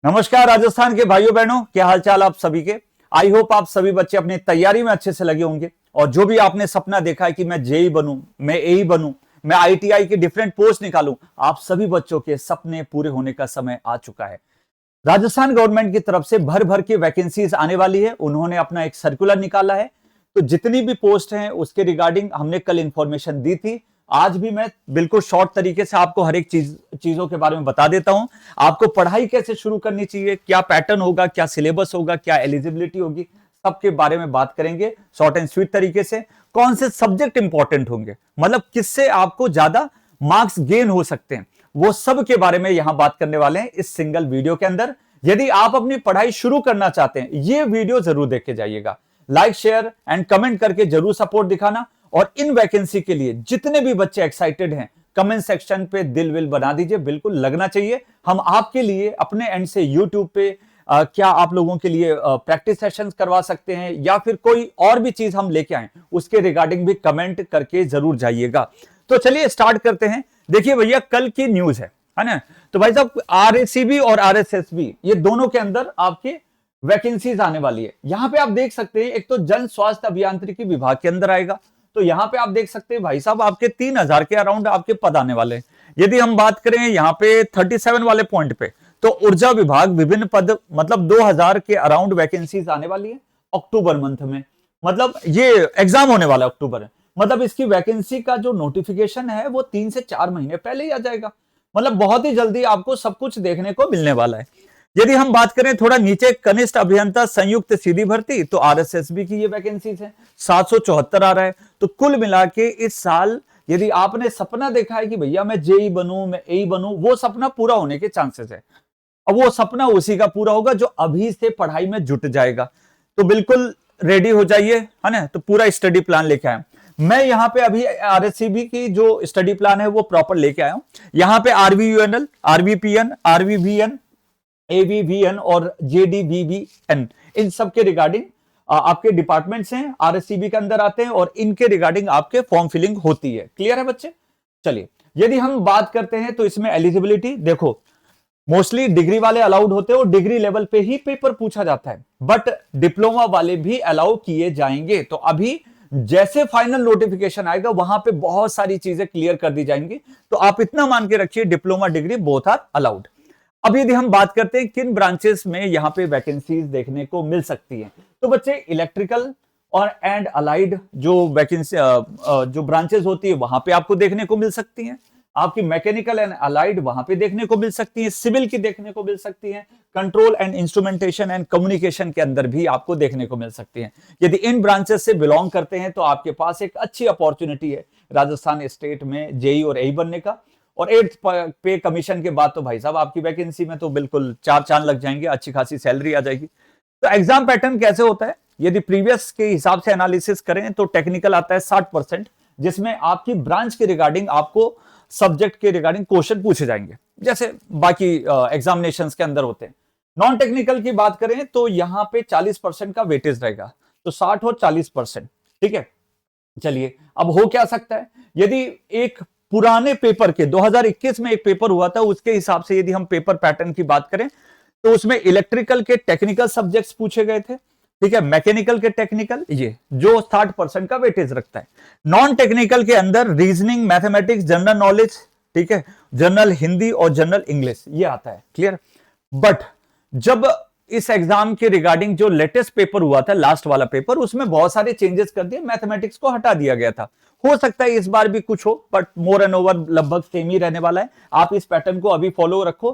नमस्कार राजस्थान के भाइयों बहनों, क्या हालचाल आप सभी के। आई होप आप सभी बच्चे अपनी तैयारी में अच्छे से लगे होंगे और जो भी आपने सपना देखा है कि मैं जेई बनूं, मैं एई बनूं, मैं आईटीआई के डिफरेंट पोस्ट निकालूं, आप सभी बच्चों के सपने पूरे होने का समय आ चुका है। राजस्थान गवर्नमेंट की तरफ से भर भर के वैकेंसीज आने वाली है। उन्होंने अपना एक सर्कुलर निकाला है, तो जितनी भी पोस्ट हैं उसके रिगार्डिंग हमने कल इंफॉर्मेशन दी थी। आज भी मैं बिल्कुल शॉर्ट तरीके से आपको हर एक चीजों के बारे में बता देता हूं। आपको पढ़ाई कैसे शुरू करनी चाहिए, क्या पैटर्न होगा, क्या सिलेबस होगा, क्या एलिजिबिलिटी होगी, सबके बारे में बात करेंगे शॉर्ट एंड स्वीट तरीके से। कौन से सब्जेक्ट इंपॉर्टेंट होंगे, मतलब किससे आपको ज्यादा मार्क्स गेन हो सकते हैं, वो सब के बारे में यहां बात करने वाले हैं इस सिंगल वीडियो के अंदर। यदि आप अपनी पढ़ाई शुरू करना चाहते हैं, ये वीडियो जरूर देख के जाइएगा। लाइक शेयर एंड कमेंट करके जरूर सपोर्ट दिखाना। और इन वैकेंसी के लिए जितने भी बच्चे एक्साइटेड हैं, कमेंट सेक्शन पे दिल विल बना दीजिए, बिल्कुल लगना चाहिए। हम आपके लिए अपने एंड से यूट्यूब पे क्या आप लोगों के लिए प्रैक्टिस सेशंस करवा सकते हैं या फिर कोई और भी चीज हम लेके आए, उसके रिगार्डिंग भी कमेंट करके जरूर जाइएगा। तो चलिए स्टार्ट करते हैं। देखिए भैया, कल की न्यूज है ना। तो भाई साहब, आरएसीबी और आरएसएसबी ये दोनों के अंदर आपके वैकेंसीज आने वाली है। यहां पे आप देख सकते हैं, एक तो जन स्वास्थ्य अभियांत्रिकी विभाग के अंदर आएगा। तो यहां पे आप देख सकते हैं भाई साहब, आपके 3000 के अराउंड आपके पद आने वाले हैं। यदि हम बात करें यहां पे 37 वाले पॉइंट पे, तो ऊर्जा विभाग विभिन्न पद, मतलब 2000 के अराउंड वैकेंसीज आने वाली है अक्टूबर मंथ में। मतलब ये एग्जाम होने वाला है अक्टूबर में, मतलब इसकी वैकेंसी का जो नोटिफिकेशन है वो 3 से 4 महीने पहले ही आ जाएगा। मतलब बहुत ही जल्दी आपको सब कुछ देखने को मिलने वाला है। यदि हम बात करें थोड़ा नीचे, कनिष्ठ अभियंता संयुक्त सीधी भर्ती, तो आरएसएसबी की ये वैकेंसीज है, 774 आ रहा है। तो कुल मिला के इस साल यदि आपने सपना देखा है कि भैया मैं जेई बनूं, मैं एई बनूं, वो सपना पूरा होने के चांसेस है। अब वो सपना उसी का पूरा होगा जो अभी से पढ़ाई में जुट जाएगा। तो बिल्कुल रेडी हो जाइए, है ना। तो पूरा स्टडी प्लान लेके आए। मैं यहाँ पे अभी आरएससीबी की जो स्टडी प्लान है वो प्रॉपर लेके आया हूं। यहाँ पे आरवीयूएनएल, आरवीपीएन, आरवीवीएन, एवीवीएन और जेडीवीवीएन, इन सब के रिगार्डिंग आपके डिपार्टमेंट्स हैं, आरएससीबी के अंदर आते हैं और इनके रिगार्डिंग आपके फॉर्म फिलिंग होती है। क्लियर है बच्चे। चलिए, यदि हम बात करते हैं तो इसमें एलिजिबिलिटी देखो, मोस्टली डिग्री वाले अलाउड होते हैं और डिग्री लेवल पे ही पेपर पूछा जाता है, बट डिप्लोमा वाले भी अलाउ किए जाएंगे। तो अभी जैसे फाइनल नोटिफिकेशन आएगा वहां पे बहुत सारी चीजें क्लियर कर दी जाएंगी। तो आप इतना मान के रखिए, diploma degree both are allowed. अब यदि हम बात करते हैं किन ब्रांचेस में यहां पे वैकेंसीज देखने को मिल सकती हैं, तो बच्चे इलेक्ट्रिकल और एंड अलाइड जो वैकेंसी जो ब्रांचेस होती है वहां पे आपको देखने को मिल सकती हैं। आपकी मैकेनिकल एंड अलाइड वहां पे देखने को मिल सकती है, सिविल की देखने को मिल सकती है, control and instrumentation and communication के अंदर भी आपको देखने को मिल सकती है। यदि इन ब्रांचेस से बिलोंग करते हैं तो आपके पास एक अच्छी अपॉर्चुनिटी है राजस्थान स्टेट में जेई और एई बनने का। और 8th पे कमीशन के बाद तो भाई साहब आपकी वैकेंसी में तो बिल्कुल चार चांद लग जाएंगे, अच्छी खासी सैलरी आ जाएगी। तो एग्जाम पैटर्न कैसे होता है, यदि प्रीवियस के हिसाब से एनालिसिस करें तो टेक्निकल आता है 60%, जिसमें आपकी ब्रांच के रिगार्डिंग आपको सब्जेक्ट के रिगार्डिंग क्वेश्चन पूछे जाएंगे, जैसे बाकी एग्जामिनेशंस के अंदर होते हैं। नॉन टेक्निकल की बात करें तो यहां पे 40% का वेटेज रहेगा, तो 60 और 40%। ठीक है। चलिए, अब हो क्या सकता है, यदि एक पुराने पेपर के 2021 में एक पेपर हुआ था, उसके हिसाब से यदि हम पेपर पैटर्न की बात करें तो उसमें इलेक्ट्रिकल के टेक्निकल सब्जेक्ट्स पूछे गए थे। ठीक है। मैकेनिकल के टेक्निकल, ये जो 60% का वेटेज रखता है। नॉन टेक्निकल के अंदर रीजनिंग, मैथमेटिक्स, जनरल नॉलेज, ठीक है, जनरल हिंदी और जनरल इंग्लिश, ये आता है। क्लियर। बट जब इस एग्जाम के रिगार्डिंग जो लेटेस्ट पेपर हुआ था, लास्ट वाला पेपर, उसमें बहुत सारे चेंजेस कर दिए, मैथमेटिक्स को हटा दिया गया था। हो सकता है इस बार भी कुछ हो, बट मोर एंड ओवर लगभग सेम ही रहने वाला है। आप इस पैटर्न को अभी फॉलो रखो।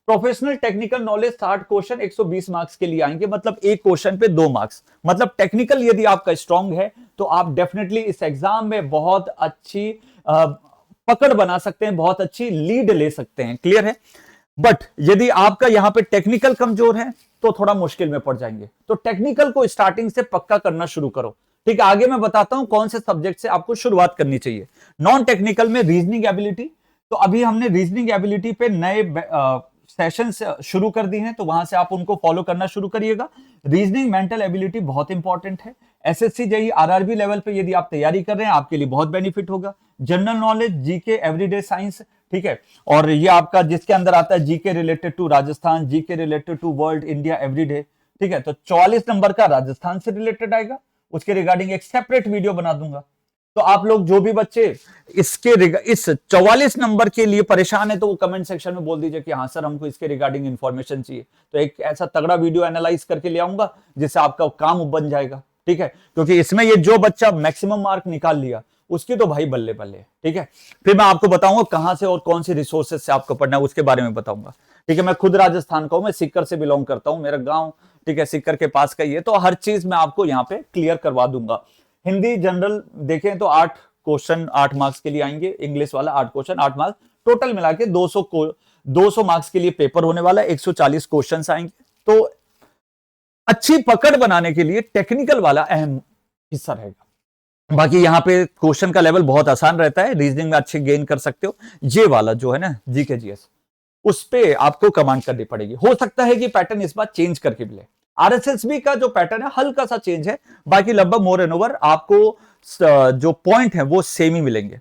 Professional technical knowledge 60 question 120 marks के लिए आएंगे, मतलब एक क्वेश्चन पे 2 मार्क्स। मतलब टेक्निकल यदि आपका स्ट्रांग है तो आप डेफिनेटली इस एग्जाम में बहुत अच्छी पकड़ बना सकते हैं, बहुत अच्छी लीड ले सकते हैं। क्लियर है। बट यदि आपका यहां पे टेक्निकल कमजोर है तो थोड़ा मुश्किल में पड़ जाएंगे। तो टेक्निकल को स्टार्टिंग से पक्का करना शुरू करो। ठीक है। आगे मैं बताता हूं कौन से सब्जेक्ट से आपको शुरुआत करनी चाहिए। नॉन टेक्निकल में रीजनिंग एबिलिटी, तो अभी हमने रीजनिंग एबिलिटी पे नए सेशंस शुरू कर दी हैं, तो वहां से आप उनको फॉलो करना शुरू करिएगा। रीजनिंग, मेंटल एबिलिटी बहुत इंपॉर्टेंट है। एसएससी जेईई आरआरबी लेवल पे यदि आप तैयारी कर रहे हैं, आपके लिए बहुत बेनिफिट होगा। General knowledge, GK, everyday science, ठीक है। और ये आपका जिसके अंदर आता है GK related to Rajasthan, GK related to world, India, everyday, ठीक है। तो 44 नंबर का राजस्थान से रिलेटेड आएगा, उसके रिगार्डिंग एक सेपरेट वीडियो बना दूंगा। तो आप लोग जो भी बच्चे इस 44 नंबर के लिए परेशान है तो वो कमेंट सेक्शन में बोल दीजिए कि हाँ सर हमको इसके रिगार्डिंग इंफॉर्मेशन चाहिए, तो एक ऐसा तगड़ा वीडियो एनालाइज करके ले आऊंगा जिससे आपका काम बन जाएगा, ठीक है। क्योंकि इसमें ये जो बच्चा मैक्सिमम मार्क निकाल लिया उसकी तो भाई बल्ले बल्ले, ठीक है। फिर मैं आपको बताऊंगा कहां से और कौन सी रिसोर्सेज से आपको पढ़ना है उसके बारे में बताऊंगा, ठीक है। मैं खुद राजस्थान का हूं, मैं सीकर से बिलोंग करता हूं, मेरा गांव, ठीक है, सीकर के पास का ही है, तो हर चीज मैं आपको यहाँ पे क्लियर करवा दूंगा। हिंदी जनरल देखें तो 8 क्वेश्चन 8 मार्क्स के लिए आएंगे, इंग्लिश वाला 8 क्वेश्चन 8 मार्क्स, टोटल मिला के 200 मार्क्स के लिए पेपर होने वाला है, 140 क्वेश्चन आएंगे। तो अच्छी पकड़ बनाने के लिए टेक्निकल वाला अहम हिस्सा रहेगा। बाकी यहाँ पे क्वेश्चन का लेवल बहुत आसान रहता है, रीजनिंग में अच्छे गेन कर सकते हो। ये वाला जो है ना जीके जीएस, उस पे आपको कमांड करनी पड़ेगी। हो सकता है कि पैटर्न इस बार चेंज करके मिले, आरएसएसबी का जो पैटर्न है हल्का सा चेंज है, बाकी लगभग मोर एंड ओवर आपको जो पॉइंट है वो सेम ही मिलेंगे।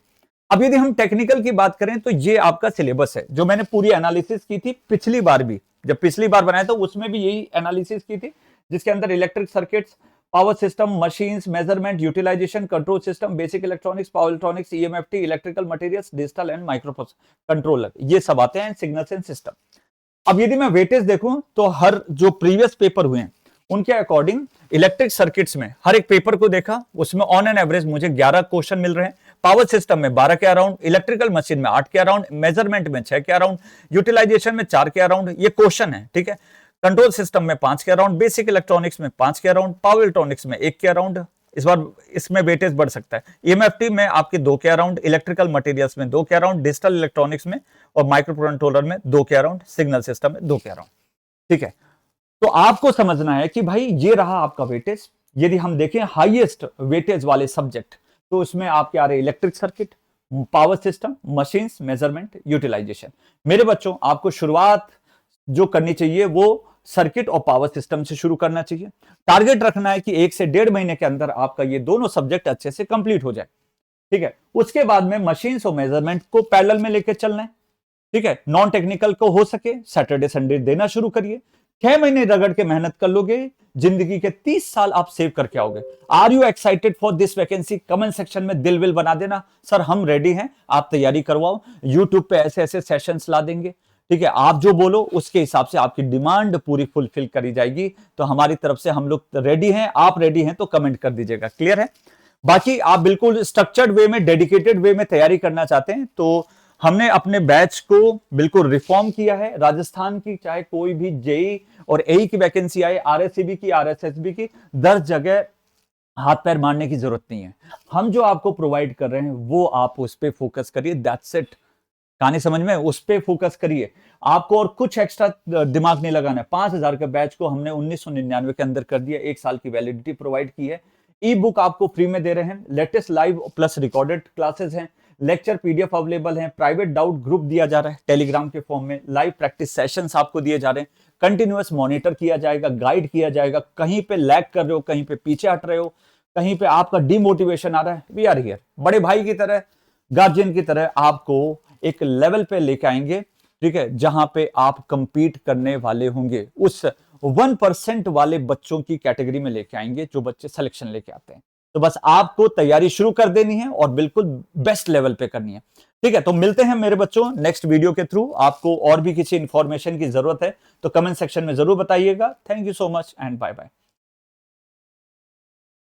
अब यदि हम टेक्निकल की बात करें तो ये आपका सिलेबस है जो मैंने पूरी एनालिसिस की थी पिछली बार भी, जब पिछली बार बनाया था उसमें भी यही एनालिसिस की थी, जिसके अंदर electric circuits, power system, machines, measurement, utilization, control system, basic electronics, power electronics, EMFT, electrical materials, digital and micro controller, ये सब आते हैं, सिग्नल्स एंड सिस्टम। अब यदि मैं वेटेज देखूं तो हर जो प्रीवियस पेपर हुए हैं उनके अकॉर्डिंग इलेक्ट्रिक सर्किट्स में हर एक पेपर को देखा, उसमें ऑन एन एवरेज मुझे 11 क्वेश्चन मिल रहे हैं, पावर सिस्टम में 12 के अराउंड, इलेक्ट्रिकल मशीन में 8 के अराउंड, मेजरमेंट में 6 के अराउंड, यूटिलाइजेशन में 4 के अराउंड, ये क्वेश्चन है, ठीक है। कंट्रोल सिस्टम में 5 के अराउंड, बेसिक इलेक्ट्रॉनिक्स में 5 के अराउंड, पावर इलेक्ट्रॉनिक्स में 1 के अराउंड, इस बार इसमें वेटेज बढ़ सकता है, ईएमएफटी में आपके 2 के अराउंड, इलेक्ट्रिकल मटेरियल्स में 2 के अराउंड, डिजिटल इलेक्ट्रॉनिक्स में और माइक्रो कंट्रोलर में 2 के अराउंड, सिग्नल सिस्टम में 2 के अराउंड, ठीक है। तो आपको समझना है कि भाई ये रहा आपका वेटेज। यदि हम देखें हाईएस्ट वेटेज वाले सब्जेक्ट तो उसमें आपके आ रहे electric circuit, power system, machines, measurement, utilization. मेरे बच्चों आपको शुरुआत जो करनी चाहिए वो सर्किट और पावर सिस्टम से शुरू करना चाहिए। टारगेट रखना है कि 1 से 1.5 महीने के अंदर आपका ये दोनों सब्जेक्ट अच्छे से कंप्लीट हो जाए, ठीक है। उसके बाद में मशीन्स और मेजरमेंट को पैरेलल में लेकर चलना है, ठीक है। नॉन टेक्निकल को हो सके सैटरडे संडे देना शुरू करिए, 6 महीने रगड़ के मेहनत कर लोगे, जिंदगी के 30 साल आप सेव करके आओगे। Are you excited for this vacancy? Comment section में दिल विल बना देना, सर हम रेडी हैं, आप तैयारी करवाओ। यूट्यूब पे ऐसे ऐसे सेशंस ला देंगे, ठीक है। आप जो बोलो उसके हिसाब से आपकी डिमांड पूरी फुलफिल करी जाएगी। तो हमारी तरफ से हम लोग रेडी हैं, आप रेडी हैं तो कमेंट कर दीजिएगा, क्लियर है। बाकी आप बिल्कुल स्ट्रक्चर्ड वे में, डेडिकेटेड वे में तैयारी करना चाहते हैं तो हमने अपने बैच को बिल्कुल रिफॉर्म किया है। राजस्थान की चाहे कोई भी जेई और एई की वैकेंसी आए, आरएससीबी की, आरएसएसबी की, 10 जगह हाथ पैर मारने की जरूरत नहीं है। हम जो आपको प्रोवाइड कर रहे हैं वो आप उस पर फोकस करिए, दैट्स इट। कहानी समझ में, उस पर फोकस करिए, आपको और कुछ एक्स्ट्रा दिमाग नहीं लगाना है। 5000 का बैच को हमने 1999 के अंदर कर दिया, 1 साल की वैलिडिटी प्रोवाइड की है। ई बुक आपको फ्री में दे रहे हैं, latest live plus recorded classes हैं, लेक्चर पीडीएफ अवेलेबल हैं, प्राइवेट डाउट ग्रुप दिया जा रहा है टेलीग्राम के फॉर्म में, लाइव प्रैक्टिस सेशंस आपको दिए जा रहे हैं, कंटिन्यूअस मॉनिटर किया जाएगा, गाइड किया जाएगा। कहीं पे लैग कर रहे हो, कहीं पे पीछे हट रहे हो, कहीं पे आपका डिमोटिवेशन आ रहा है, वी आर हियर। बड़े भाई की तरह, गार्जियन की तरह आपको एक लेवल पे लेके आएंगे, ठीक है, जहां पे आप कंपीट करने वाले होंगे। उस 1% वाले बच्चों की कैटेगरी में लेके आएंगे जो बच्चे सिलेक्शन लेके आते हैं। तो बस आपको तैयारी शुरू कर देनी है और बिल्कुल बेस्ट लेवल पे करनी है, ठीक है। तो मिलते हैं मेरे बच्चों नेक्स्ट वीडियो के थ्रू। आपको और भी किसी इंफॉर्मेशन की जरूरत है तो कमेंट सेक्शन में जरूर बताइएगा। Thank you so much and bye bye.